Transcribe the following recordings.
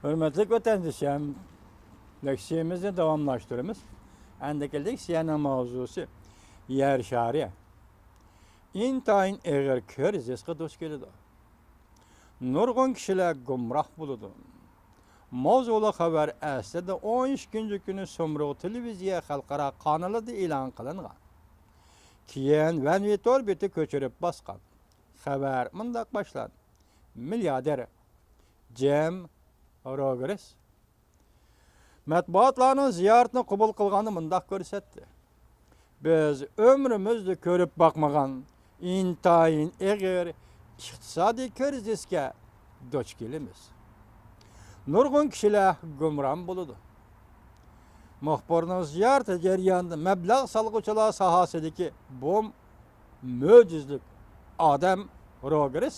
Hürmetli vatandaşlarım, leksiyemizi devamlaştırımız. Endeki leksiyanın mavzusu yer şariye. İntayın eğer körizesine dost geldi. Nurgun kişiler gumrah buludu. Mavzulu haber əsədə 13 günü Somruq televiziya xalqara kanalı da ilan kılınğan. Kiyen Venvitor biti köçürüp basqan. Haber mındaq başladı. Milyarder Cem Rogers matbuatlarning ziyoratini qabul qilgani mundaq ko'rsatdi. Biz ömrümüzde ko'rib bakmagan intayin eg'ir iqtisodiy krizisga duch kelamiz. Nurg'un kishilar gumron bo'ladi. Muxbirning ziyorati jarayonida mablag' solg'uvchilar sohasidagi bu mo'jizlik odam Rogers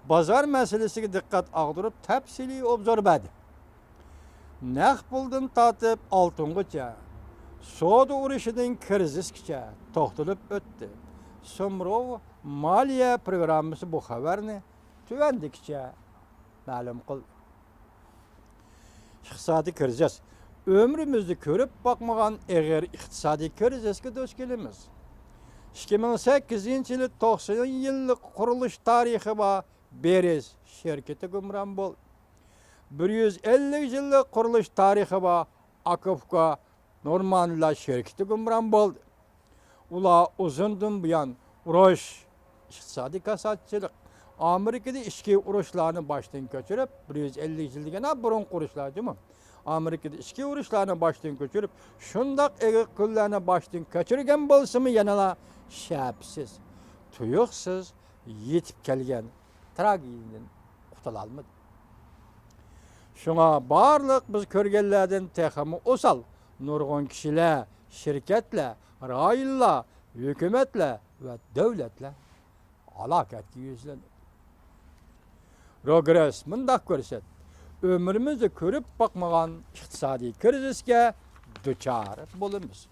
bozor masalasiga diqqat og'dirib tafsiliy obzor berdi. Naq puldan tatib oltingacha, savdo urushidan krizisgacha to'xtalib o'tdi. Somrov moliya programmasi bu xabarni tuvandikicha ma'lum qildi. Iqtisodiy krizis ömrümüzde ko'rib bakmagan eg'ir iqtisodiy krizisga duch kelamiz. 2008 yılı 90 yıllık kuruluş tarihi var. Beriz şirketi gumran bol. 150 yıllık kuruluş tarihi var. Akıfka Normanla şirketi gumran bol. Ula uzundan buyan uruş, iqtisadi kasatçılık. Amerika'da içki uruşlarını baştan köçürüp 150 yıl degene burun kuruşlar değil mi? Amerika'da içki uruşlarını baştan köçürüp şundak eğik kullarını baştan köçürgen bolsa mı yanına şapsiz, tuyuksuz yetip kelgen tragediden qutulalmadı. Şuna barlık biz körgellerden teximi osal, nurgun kişiler, şirketler, rayiller, hükümetler ve devletler alakatki yüzlenir. Rogers mındak görset, ömrümüzde körüp bakmagan iqtisadi krizisge duçar bulunuz.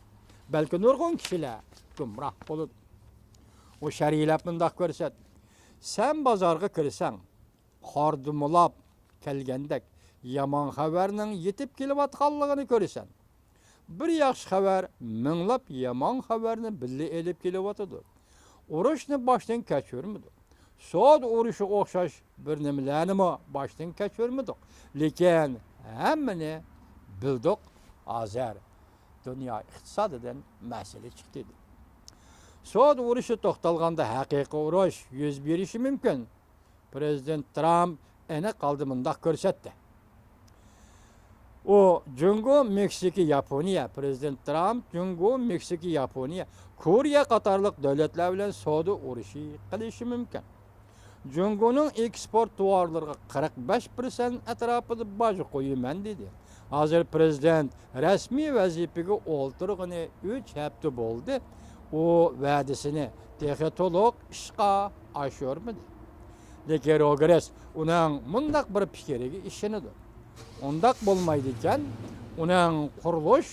Belki nurgun kişiler gumrah bulun. O şəriylep mındak görset, sen bazarga kirsen, hardımulap kelgendek yaman haberinin yetip kelivatqanlığını görsen, bir yaxşı haber minglap yaman haberini billi elip kelivatıdır. Uruşni baştan keçürmüdür. Soğud uruşu oxşaş bir nimelerimi baştan keçürmüdür. Lekin hemmini bildik azar. Dünya iqtisadidan mesele çıktı. Soğud uruşu toxtalganda haqiqiy uruş yüz berişi mümkün. Prezident Trump ene qaldı mındaq görsetdi. O Jungo, Meksika, Yaponiya, Prezident Trump Jungo, Meksika, Yaponiya, Koriya qatarlıq devletler bilen savdo uruşu qilishi mümkün. Jungo'nun eksport tuvarlarına 45% etrafında baj qo'yiman dedi. Hazır prezident resmi vazifege o'ltirg'ini 3 hafta bo'ldi. O va'dasini texi to'liq ishga oshirmadi. Lekin Rogers uning mundaq bir fikriga ishonadi. Ondaq bo'lmaydi ekan, uning qurilish,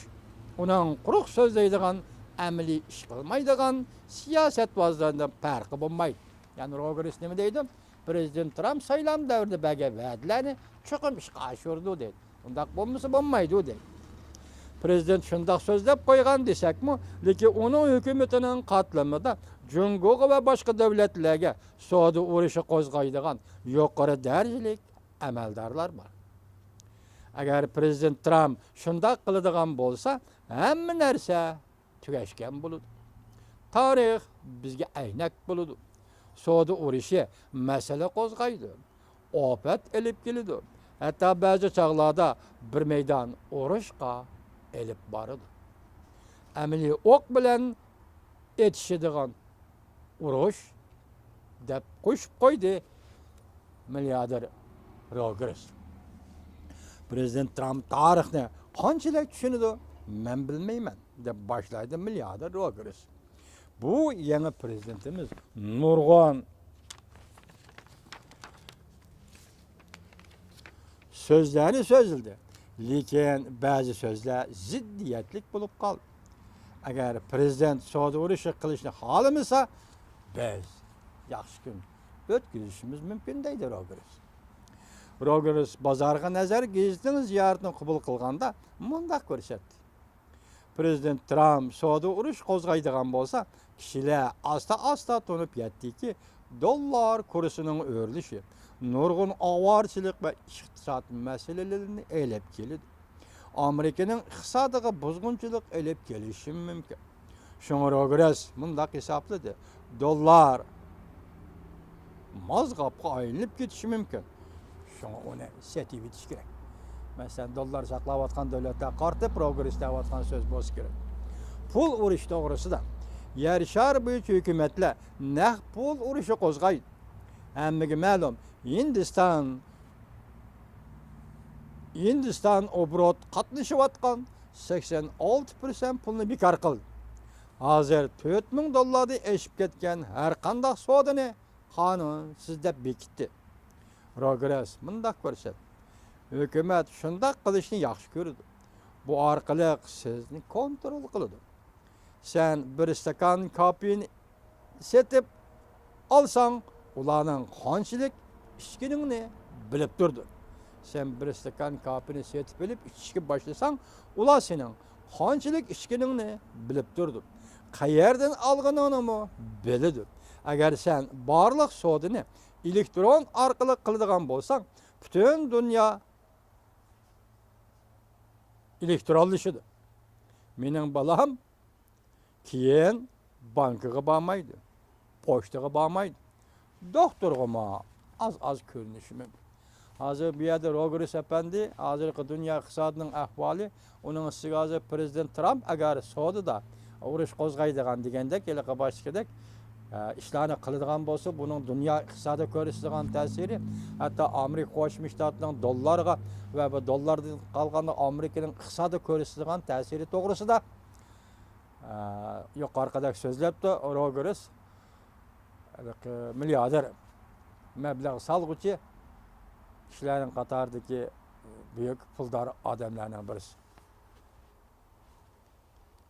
uning quruq so'zlaydigan amaliy ish qilmaydigan siyosatbozlardan farqi bo'lmaydi. Yani Rogers nima deydi? Prezident Trump saylam davrida bergan va'dalarni cho'qim ishga oshirdi dedi. Undaq bo'lmasa bo'lmaydi dedi. Prezident shundoq so'zlab qo'ygan desakmi, lekin uning hukumatining qatlamida Jungo va boshqa davlatlarga savdo urushi qo'zg'aydigan yuqori darajalik amaldorlar bor. Agar prezident Trump shundoq qiladigan bo'lsa, hamma narsa tugashgan bo'ladi. Tarix bizga aynak bo'ladi. Savdo urushi masala qo'zg'aydi. Ofat elib keladi. Hatta ba'zi chog'larda bir meydan urushga elib boradi. Amaliy o'q bilan etishadigan urush deb qo'shib qo'ydi milliarder Rogers. Prezident Trump tarixni qanchalik tushunadi, men bilmayman deb boshlaydi milliarder Rogers. Bu yangi prezidentimiz nurg'un so'zlarni so'zildi. Lekin ba'zi so'zlar ziddiyatlik bo'lib qoldi. Agar prezident savdo urushi qilishni xohlamasa, biz yaxshi kun o'tkazishimiz mumkin deydi Rogers. Rogers bozorga nazar gezitining ziyoratini qabul qilganda mundaq ko'rsatdi. Prezident Trump savdo urush qo'zg'aydigan bo'lsa, kishilar asta to'nib yetdiki, dollar kursining o'rilishi nurg'un ovorchilik va iqtisod masalalarini elib keladi. Amerikaning iqtisodiga buzg'unchilik elib kelishi mumkin. Shunga Rogers mundaq hisobladi. Dollar mozg'obga aylanib ketishi mumkin. Shunga uni setib etish kerak. Masalan, dollar saqlayotgan davlatlar qarta progress deyotgan so'z bo'lsa kerak. Pul urush to'g'risida yer shar bo'yicha hukumatlar naq pul urushi qo'zg'aydi. Hammaga ma'lum, Hindiston obrot qatnashayotgan 86% pulni bekor qildi. Hozir 4000 dollardan eshib ketgan har qanday savdoni qonunsiz deb bekitdi. Rogers mundaq ko'rsatdi. Hukumat shunday qilishni yaxshi ko'radi. Bu orqali sizni kontrol qiladi. Sen bir stakan kofeni setib olsang, ularning qanchalik ichkiningni bilib turdi. Sen bir stakan kofeni setib olib ichishga boshlasang, ular sening qanchalik ichkiningni bilib turdi. Qayerdan olganingni biladi. Agar sen barliq savdoni elektron orqali qiladigan bo'lsang, butun dunyo elektronlashadi. Mening balam keyin bankaga bormaydi, pochtaga bormaydi. Doktorga az ko'rinishi mumkin. Hozir bu yerda Rogers apandi, hozirgi dunyo iqtisodining ahvoli, uning ustiga hozir prezident Trump agar savdoda urush qo'zg'aydigan deganda kelaqa boshqadek ishlarni qiladigan bo'lsa, buning dunyo iqtisodiga ko'rsatadigan ta'siri, hatto Amerika Qo'shma Shtatlarining dollarga va bu dollardan qolganda Amerikaning iqtisodiga ko'rsatadigan ta'siri to'g'risida yuqoridagi so'zlabdi. Rogers milliarder mablag' solg'uchi kishilarning qatoridagi buyuk puldor odamlarning birisi.